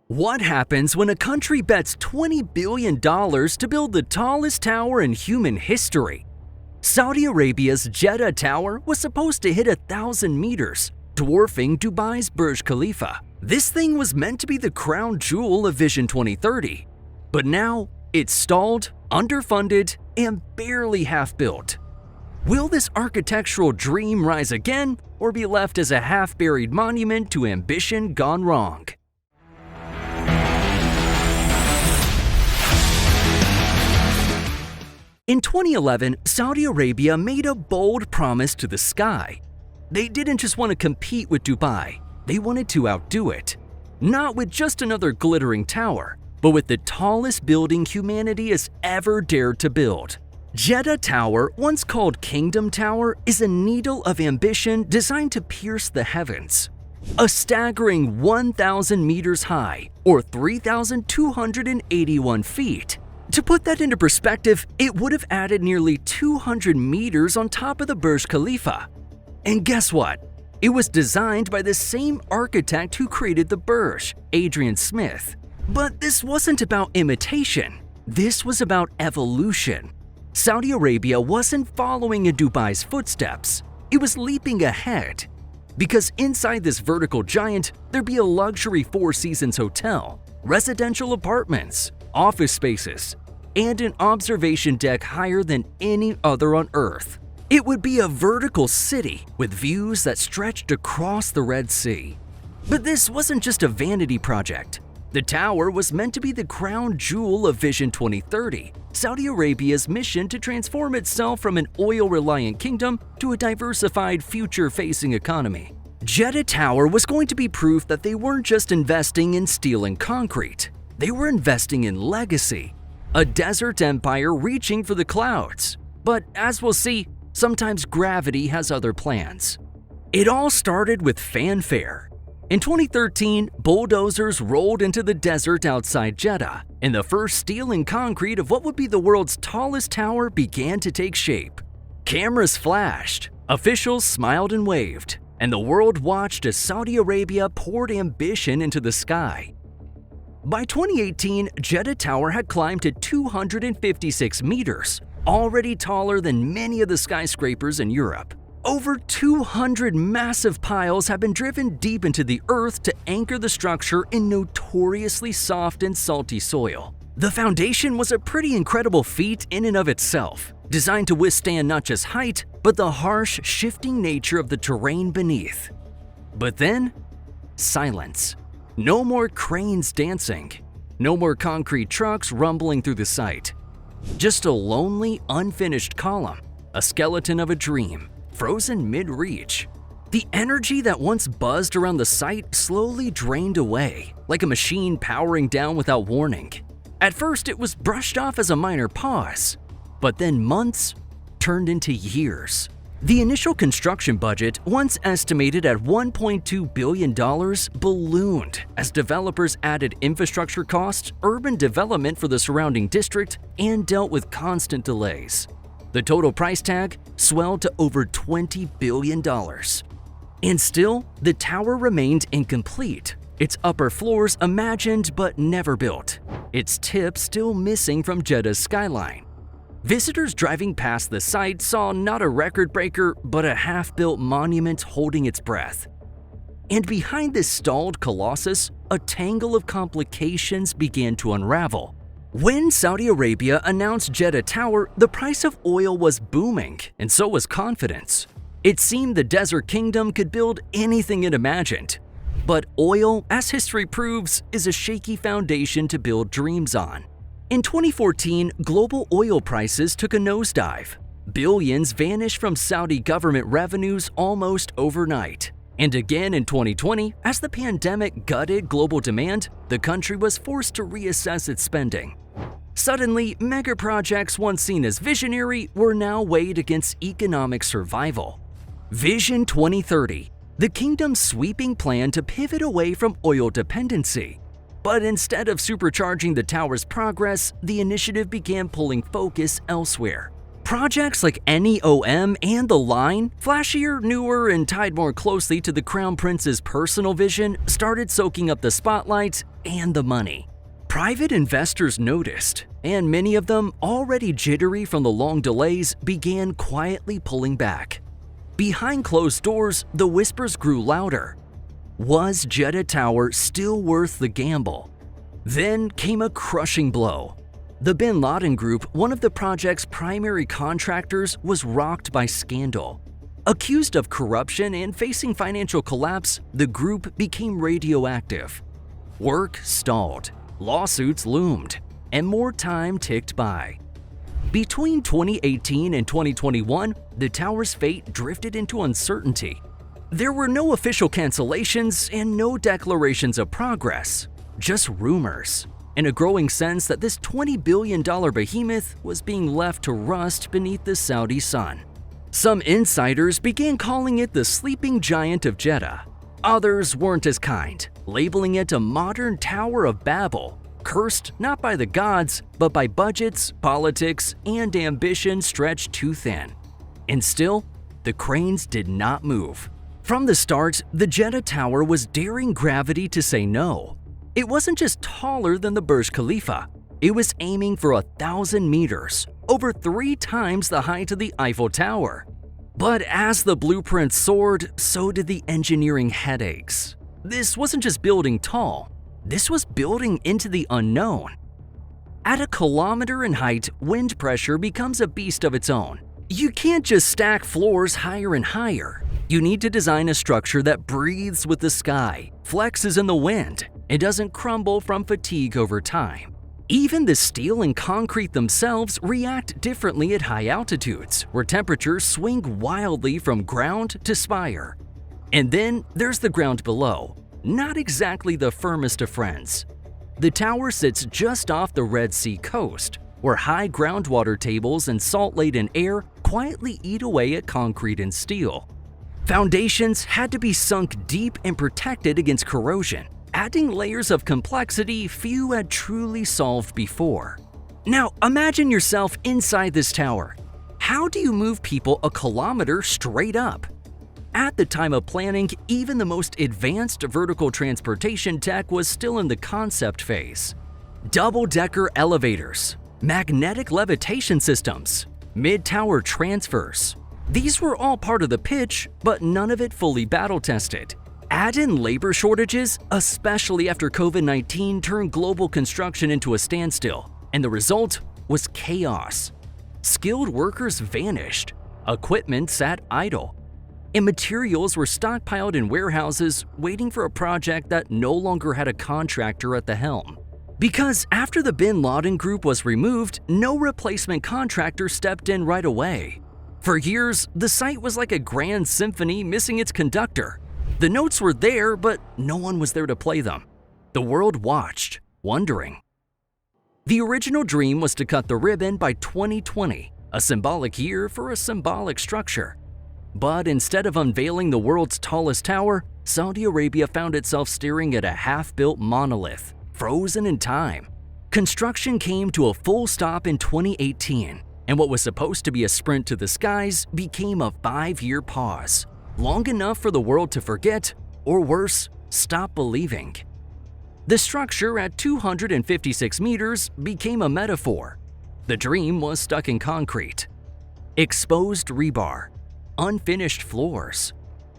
What happens when a country bets $20 billion to build the tallest tower in human history? Saudi Arabia's Jeddah Tower was supposed to hit 1,000 meters, dwarfing Dubai's Burj Khalifa. This thing was meant to be the crown jewel of Vision 2030. But now, it's stalled, underfunded, and barely half-built. Will this architectural dream rise again, or be left as a half-buried monument to ambition gone wrong? In 2011, Saudi Arabia made a bold promise to the sky. They didn't just want to compete with Dubai, they wanted to outdo it. Not with just another glittering tower, but with the tallest building humanity has ever dared to build. Jeddah Tower, once called Kingdom Tower, is a needle of ambition designed to pierce the heavens. A staggering 1,000 meters high, or 3,281 feet. To put that into perspective, it would have added nearly 200 meters on top of the Burj Khalifa. And guess what? It was designed by the same architect who created the Burj, Adrian Smith. But this wasn't about imitation. This was about evolution. Saudi Arabia wasn't following in Dubai's footsteps. It was leaping ahead. Because inside this vertical giant, there'd be a luxury Four Seasons hotel, residential apartments, office spaces, and an observation deck higher than any other on Earth. It would be a vertical city with views that stretched across the Red Sea. But this wasn't just a vanity project. The tower was meant to be the crown jewel of Vision 2030, Saudi Arabia's mission to transform itself from an oil-reliant kingdom to a diversified, future-facing economy. Jeddah Tower was going to be proof that they weren't just investing in steel and concrete. They were investing in legacy, a desert empire reaching for the clouds. But as we'll see, sometimes gravity has other plans. It all started with fanfare. In 2013, bulldozers rolled into the desert outside Jeddah, and the first steel and concrete of what would be the world's tallest tower began to take shape. Cameras flashed, officials smiled and waved, and the world watched as Saudi Arabia poured ambition into the sky. By 2018, Jeddah Tower had climbed to 256 meters, already taller than many of the skyscrapers in Europe. Over 200 massive piles have been driven deep into the earth to anchor the structure in notoriously soft and salty soil. The foundation was a pretty incredible feat in and of itself, designed to withstand not just height, but the harsh, shifting nature of the terrain beneath. But then, silence. No more cranes dancing. No more concrete trucks rumbling through the site. Just a lonely, unfinished column, a skeleton of a dream, frozen mid-reach. The energy that once buzzed around the site slowly drained away, like a machine powering down without warning. At first, it was brushed off as a minor pause, but then months turned into years. The initial construction budget, once estimated at $1.2 billion, ballooned as developers added infrastructure costs, urban development for the surrounding district, and dealt with constant delays. The total price tag swelled to over $20 billion. And still, the tower remained incomplete. Its upper floors imagined but never built. Its tip still missing from Jeddah's skyline. Visitors driving past the site saw not a record breaker, but a half-built monument holding its breath. And behind this stalled colossus, a tangle of complications began to unravel. When Saudi Arabia announced Jeddah Tower, the price of oil was booming, and so was confidence. It seemed the desert kingdom could build anything it imagined. But oil, as history proves, is a shaky foundation to build dreams on. In 2014, global oil prices took a nosedive. Billions vanished from Saudi government revenues almost overnight. And again in 2020, as the pandemic gutted global demand, the country was forced to reassess its spending. Suddenly, megaprojects once seen as visionary were now weighed against economic survival. Vision 2030, the kingdom's sweeping plan to pivot away from oil dependency. But instead of supercharging the tower's progress, the initiative began pulling focus elsewhere. Projects like NEOM and The Line, flashier, newer, and tied more closely to the Crown Prince's personal vision, started soaking up the spotlight and the money. Private investors noticed, and many of them, already jittery from the long delays, began quietly pulling back. Behind closed doors, the whispers grew louder. Was Jeddah Tower still worth the gamble? Then came a crushing blow. The Bin Laden Group, one of the project's primary contractors, was rocked by scandal. Accused of corruption and facing financial collapse, the group became radioactive. Work stalled, lawsuits loomed, and more time ticked by. Between 2018 and 2021, the tower's fate drifted into uncertainty. There were no official cancellations and no declarations of progress, just rumors, and a growing sense that this $20 billion behemoth was being left to rust beneath the Saudi sun. Some insiders began calling it the sleeping giant of Jeddah. Others weren't as kind, labeling it a modern Tower of Babel, cursed not by the gods, but by budgets, politics, and ambition stretched too thin. And still, the cranes did not move. From the start, the Jeddah Tower was daring gravity to say no. It wasn't just taller than the Burj Khalifa, it was aiming for 1,000 meters, over 3 times the height of the Eiffel Tower. But as the blueprint soared, so did the engineering headaches. This wasn't just building tall, this was building into the unknown. At a kilometer in height, wind pressure becomes a beast of its own. You can't just stack floors higher and higher. You need to design a structure that breathes with the sky, flexes in the wind, and doesn't crumble from fatigue over time. Even the steel and concrete themselves react differently at high altitudes, where temperatures swing wildly from ground to spire. And then there's the ground below, not exactly the firmest of friends. The tower sits just off the Red Sea coast, where high groundwater tables and salt-laden air quietly eat away at concrete and steel. Foundations had to be sunk deep and protected against corrosion, adding layers of complexity few had truly solved before. Now, imagine yourself inside this tower. How do you move people a kilometer straight up? At the time of planning, even the most advanced vertical transportation tech was still in the concept phase. Double-decker elevators, magnetic levitation systems, mid-tower transfers. These were all part of the pitch, but none of it fully battle-tested. Add in labor shortages, especially after COVID-19 turned global construction into a standstill, and the result was chaos. Skilled workers vanished, equipment sat idle, and materials were stockpiled in warehouses waiting for a project that no longer had a contractor at the helm. Because after the Bin Laden Group was removed, no replacement contractor stepped in right away. For years, the site was like a grand symphony missing its conductor. The notes were there, but no one was there to play them. The world watched, wondering. The original dream was to cut the ribbon by 2020, a symbolic year for a symbolic structure. But instead of unveiling the world's tallest tower, Saudi Arabia found itself staring at a half-built monolith, frozen in time. Construction came to a full stop in 2018, and what was supposed to be a sprint to the skies became a 5-year pause, long enough for the world to forget, or worse, stop believing. The structure at 256 meters became a metaphor. The dream was stuck in concrete. Exposed rebar, unfinished floors,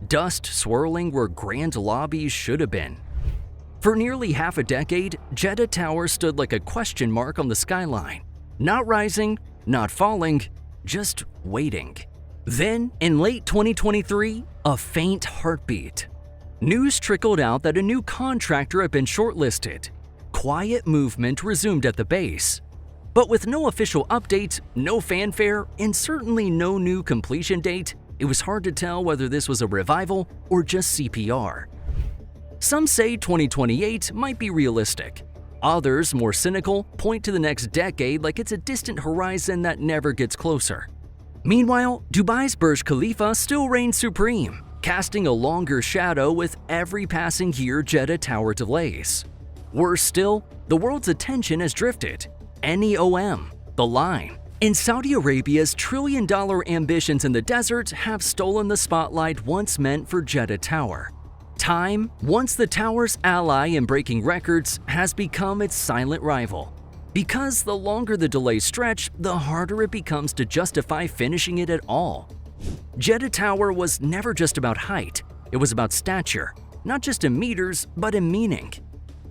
dust swirling where grand lobbies should have been. For nearly half a decade, Jeddah Tower stood like a question mark on the skyline, not rising, not falling, just waiting. Then, in late 2023, a faint heartbeat. News trickled out that a new contractor had been shortlisted. Quiet movement resumed at the base. But with no official update, no fanfare, and certainly no new completion date, it was hard to tell whether this was a revival or just CPR. Some say 2028 might be realistic. Others, more cynical, point to the next decade like it's a distant horizon that never gets closer. Meanwhile, Dubai's Burj Khalifa still reigns supreme, casting a longer shadow with every passing year Jeddah Tower delays. Worse still, the world's attention has drifted. NEOM, The Line, And Saudi Arabia's trillion-dollar ambitions in the desert have stolen the spotlight once meant for Jeddah Tower. Time, once the tower's ally in breaking records, has become its silent rival. Because the longer the delays stretch, the harder it becomes to justify finishing it at all. Jeddah Tower was never just about height, it was about stature, not just in meters, but in meaning.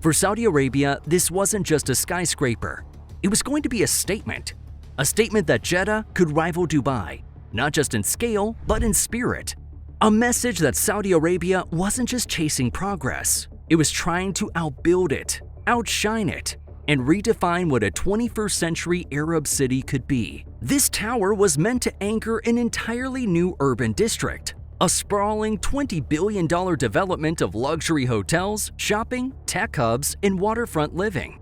For Saudi Arabia, this wasn't just a skyscraper. It was going to be a statement that Jeddah could rival Dubai, not just in scale, but in spirit. A message that Saudi Arabia wasn't just chasing progress, it was trying to outbuild it, outshine it, and redefine what a 21st century Arab city could be. This tower was meant to anchor an entirely new urban district, a sprawling $20 billion development of luxury hotels, shopping, tech hubs, and waterfront living.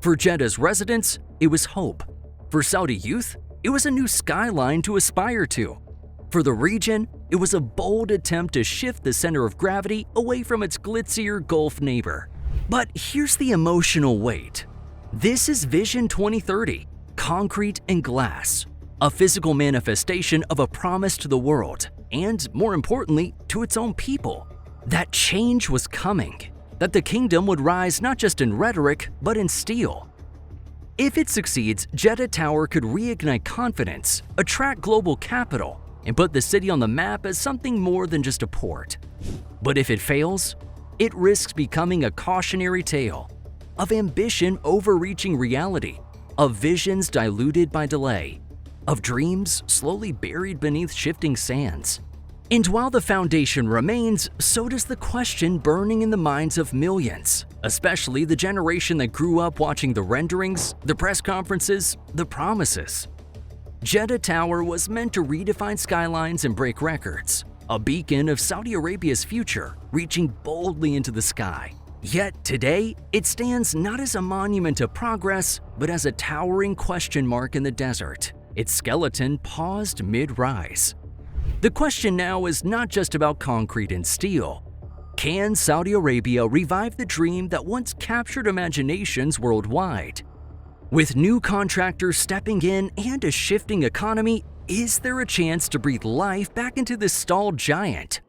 For Jeddah's residents, it was hope. For Saudi youth, it was a new skyline to aspire to. For the region, it was a bold attempt to shift the center of gravity away from its glitzier Gulf neighbor. But here's the emotional weight. This is Vision 2030, concrete and glass, a physical manifestation of a promise to the world, and more importantly, to its own people. That change was coming, that the kingdom would rise not just in rhetoric, but in steel. If it succeeds, Jeddah Tower could reignite confidence, attract global capital, and put the city on the map as something more than just a port. But if it fails, it risks becoming a cautionary tale of ambition overreaching reality, of visions diluted by delay, of dreams slowly buried beneath shifting sands. And while the foundation remains, so does the question burning in the minds of millions, especially the generation that grew up watching the renderings, the press conferences, the promises. Jeddah Tower was meant to redefine skylines and break records, a beacon of Saudi Arabia's future, reaching boldly into the sky. Yet today, it stands not as a monument of progress, but as a towering question mark in the desert, its skeleton paused mid-rise. The question now is not just about concrete and steel. Can Saudi Arabia revive the dream that once captured imaginations worldwide? With new contractors stepping in and a shifting economy, is there a chance to breathe life back into this stalled giant?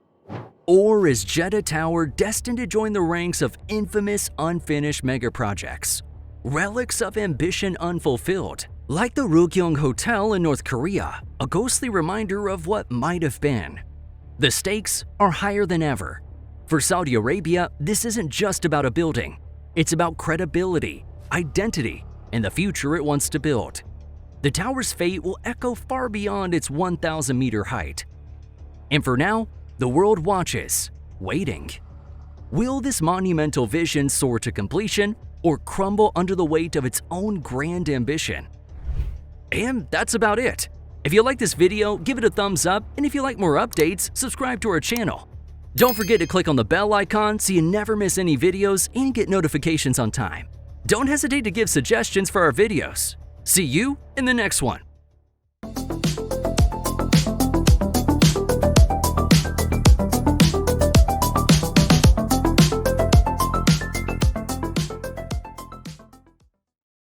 Or is Jeddah Tower destined to join the ranks of infamous unfinished megaprojects? Relics of ambition unfulfilled, like the Rugyong Hotel in North Korea, a ghostly reminder of what might have been. The stakes are higher than ever. For Saudi Arabia, this isn't just about a building. It's about credibility, identity, and the future it wants to build. The tower's fate will echo far beyond its 1,000-meter height. And for now, the world watches, waiting. Will this monumental vision soar to completion or crumble under the weight of its own grand ambition? And that's about it. If you like this video, give it a thumbs up, and if you like more updates, subscribe to our channel. Don't forget to click on the bell icon so you never miss any videos and get notifications on time. Don't hesitate to give suggestions for our videos. See you in the next one.